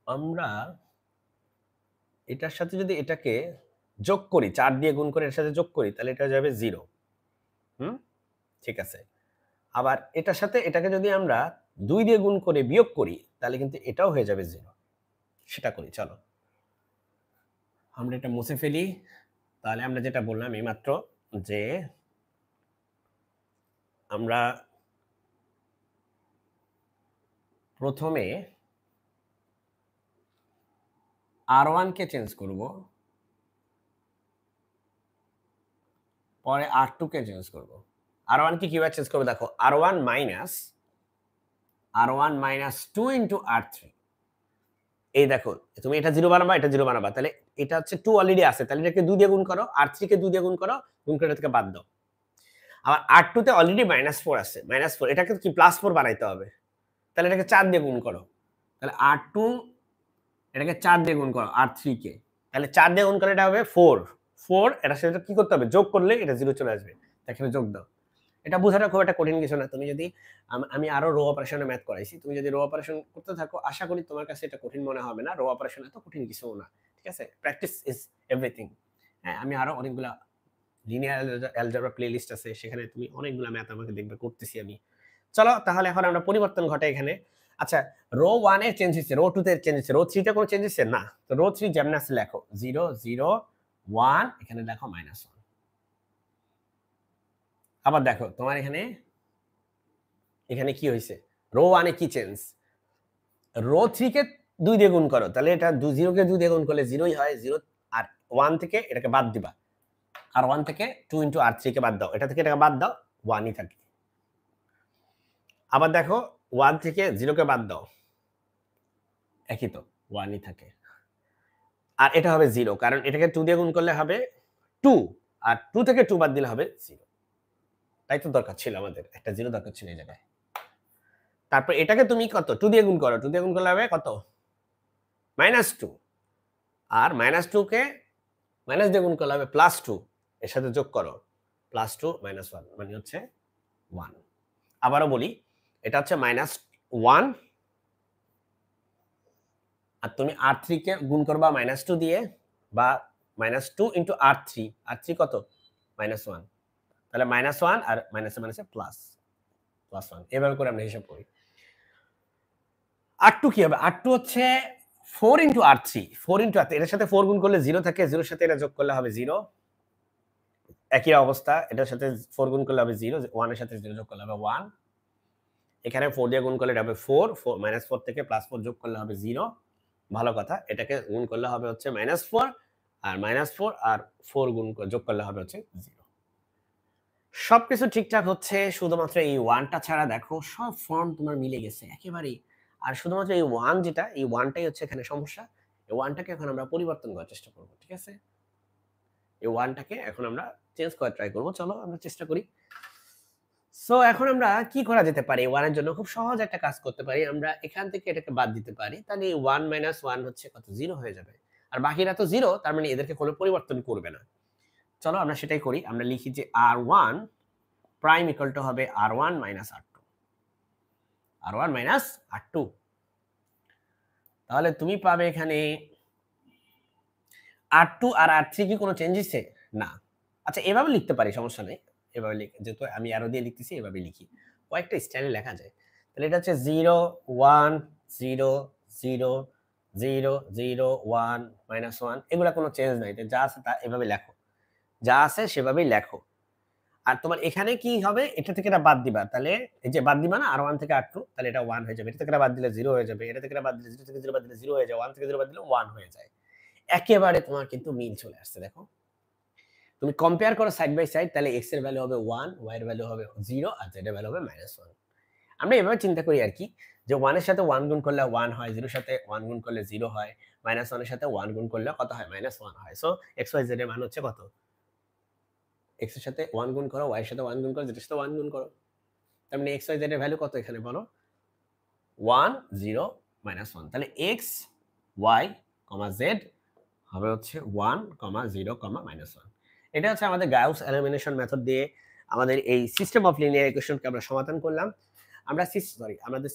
আমরা এটার সাথে যদি এটাকে যোগ করি, 4 দিয়ে গুণ করে এর সাথে যোগ করি, তাহলে এটা যাবে 0। হুম? ঠিক আছে। আবার এটার সাথে এটাকে যদি আমরা 2 দিয়ে গুণ করে বিয়োগ করি, তাহলে কিন্তু এটাও হয়ে যাবে 0। সেটা করি চলো। আমরা এটা মুছে ফেলি। তাহলে আমরা যেটা বললাম এইমাত্র যে আমরা প্রথমে R1 কে চেঞ্জ করব, পরে R2 কে চেঞ্জ করব। R1 কে কিভাবে চেঞ্জ করব দেখো, R1 মাইনাস 2 ইনটু R3। এই দেখো, তুমি এটা 0 বানাবা, এটা 0 বানাবা, তাহলে এটা হচ্ছে 2 অলরেডি আছে, তাহলে এটাকে 2 দিয়ে গুণ করো, R3 কে 2 দিয়ে গুণ করো, গুণ করে এটা থেকে বাদ দাও। আবার R2 তে অলরেডি -4 আছে, -4 এটাকে কি +4 বানাইতে হবে, তাহলে এটাকে 4 দিয়ে গুণ করো। তাহলে R2 এটাকে 4 দিয়ে গুণ করো R3 কে, তাহলে 4 দিয়ে গুণ করলে এটা হবে 4। এটার সাথে কি করতে হবে, যোগ করলে এটা 0 চলে আসবে, এখানে যোগ দাও। এটা বোঝাটা খুব একটা কঠিন কিছু না। তুমি যদি আমি আরো রো অপারেশনে ম্যাথ করাইছি, তুমি যদি রো অপারেশন করতে থাকো, আশা করি তোমার কাছে এটা কঠিন মনে হবে না। রো অপারেশন এত কঠিন কিছু না, ঠিক আছে? Practice is everything. হ্যাঁ, আমি আরো অনেকগুলা লিনিয়ার অ্যালজেব্রা প্লেলিস্ট আছে, সেখানে তুমি অনেকগুলা ম্যাথ আমাকে দেখবে করতেছি আমি। চলো তাহলে এখন আমরা পরিবর্তন ঘটে এখানে। আচ্ছা, রো 1 এ চেঞ্জ হইছে, রো 2 তে চেঞ্জ হইছে, রো 3 তে কোনো চেঞ্জ হইছে না। তো রো 3 যেমন আছে লেখো, 0 0 1, এখানে লেখো -1। আবার দেখো তোমার এখানে কি হইছে, রো 1 এ কি চেঞ্জ, রো 3 কে 2 দিয়ে গুণ করো, তাহলে এটা 0 কে 2 দিয়ে গুণ করলে 0 ই হয়, 0। আর 1 থেকে এটাকে বাদ দিবা, আর 1 থেকে 2 ইনটু R3 কে বাদ দাও, এটা থেকে এটাকে বাদ দাও, 1 ই থাকে। আবার দেখো 1 থেকে 0 কে বাদ দাও, একই তো, 1 ই থাকে। আর এটা হবে 0, কারণ এটাকে 2 দিয়ে গুণ করলে হবে 2, আর 2 থেকে 2 বাদ দিলে হবে 0। তাই তো দরকার ছিল আমাদের, একটা 0 দরকার ছিল এই জায়গায়। তারপর এটাকে তুমি কত 2 দিয়ে গুণ করো, 2 দিয়ে গুণ করলে হবে কত, -2। আর -2 কে মাইনাস দিয়ে গুণ করলে হবে +2, এর সাথে যোগ করো, +2 -1 মানে হচ্ছে 1। আবারও বলি, এটা হচ্ছে -1, আর তুমি R3 কে গুণ করবা -2 দিয়ে, বা -2 ইনটু R3, R3 কত, -1, তাহলে -1 আর মাইনাসে মাইনাসে +1, এভাবে করে আমরা হিসাব করি। R2 কি হবে, R2 হচ্ছে 4 ইনটু R3, 4 ইনটু R3, এটার সাথে 4 গুণ করলে 0 থাকে, 0 এর সাথে এটা যোগ করলে হবে 0। একই অবস্থা, এটার সাথে 4 গুণ করলে হবে 0, 1 এর সাথে 0 যোগ করলে হবে 1। এখানে 4 দিয়ে গুণ করলে এটা হবে 4, -4 থেকে +4 যোগ করলে হবে 0। ভালো কথা, এটাকে গুণ করলে হবে হচ্ছে -4, আর -4 আর 4 যোগ করলে হবে হচ্ছে 0। সবকিছু ঠিকঠাক হচ্ছে, শুধুমাত্র এই 1 টা ছাড়া দেখো সব ফর্ম তোমার মিলে গেছে একেবারেই। আর শুধুমাত্র এই 1 যেটা, এই 1 টাই হচ্ছে এখানে সমস্যা। এই 1 টাকে এখন আমরা পরিবর্তন করার চেষ্টা করব। ঠিক আছে? এই 1 টাকে এখন আমরা চেঞ্জ করার ট্রাই করব। চলো আমরা চেষ্টা করি। সো এখন আমরা কি করা যেতে পারে? 1 এর জন্য খুব সহজ একটা কাজ করতে পারি। আমরা এখান থেকে এটাকে বাদ দিতে পারি। তাহলে এই 1 1 হচ্ছে কত? 0 হয়ে যাবে। আর বাকিরা তো 0, তার মানে এদেরকে কোনো পরিবর্তন করবে না। চলো আমরা সেটাই করি। আমরা লিখি যে R1 প্রাইম ইকুয়াল টু হবে R1 R2। R1 R2। তাহলে তুমি পাবে এখানে R2 আর R3 কি কোনো চেঞ্জ হইছে? না। আচ্ছা এভাবে লিখতে পারি, সমস্যা নেই। এভাবে যেহেতু আমি অ্যারো দিয়ে লিখতেছি, এভাবে লিখি। কয়েকটা স্টাইলে লেখা যায়। তাহলে এটা হচ্ছে 0 1 0 0 0 0 1 -1, এগুলা কোনো চেঞ্জ নাই। যা আছে তা এভাবে লেখো। যা আছে সেভাবেই লেখো। আর তোমার এখানে কি হবে, এটা থেকে এটা বাদ দিবা। তাহলে এই যে বাদ দিবা না R1 থেকে R2, তাহলে এটা 1 হয়ে যাবে। এটা থেকে এটা বাদ দিলে 0 হয়ে যাবে। এটা থেকে এটা বাদ দিলে 0 থেকে 0 বাদ দিলে 0 হয়ে যায়। 1 থেকে 0 বাদ দিলে 1 হয়ে যায়। একেবারে তোমার কিন্তু মিল চলে আসছে দেখো। তুমি কম্পেয়ার করো সাইড বাই সাইড, তাহলে x এর ভ্যালু হবে 1, y এর ভ্যালু হবে 0, আর z এর ভ্যালু হবে -1। আমরা এভাবে চিন্তা করি আরকি, যে 1 এর সাথে 1 গুণ করলে 1 হয়, 0 এর সাথে 1 গুণ করলে 0 হয়, -1 এর সাথে 1 গুণ করলে কত হয়? -1 হয়। সো x, y, z এর মান হচ্ছে কত? x এর সাথে 1 গুণ করো, y এর সাথে 1 গুণ করো, z এর সাথে 1 গুণ করো। তার মানে x, y, z এর ভ্যালু কত এখানে বলো? 1 0 -1। তাহলে x, y, z হবে হচ্ছে 1, 0, -1। এটা হচ্ছে আমাদের গাউস এলিমিনেশন মেথড দিয়ে আমাদের এই সিস্টেম অফ লিনিয়ার ইকুয়েশনকে আমরা সমাধান করলাম। আমাদের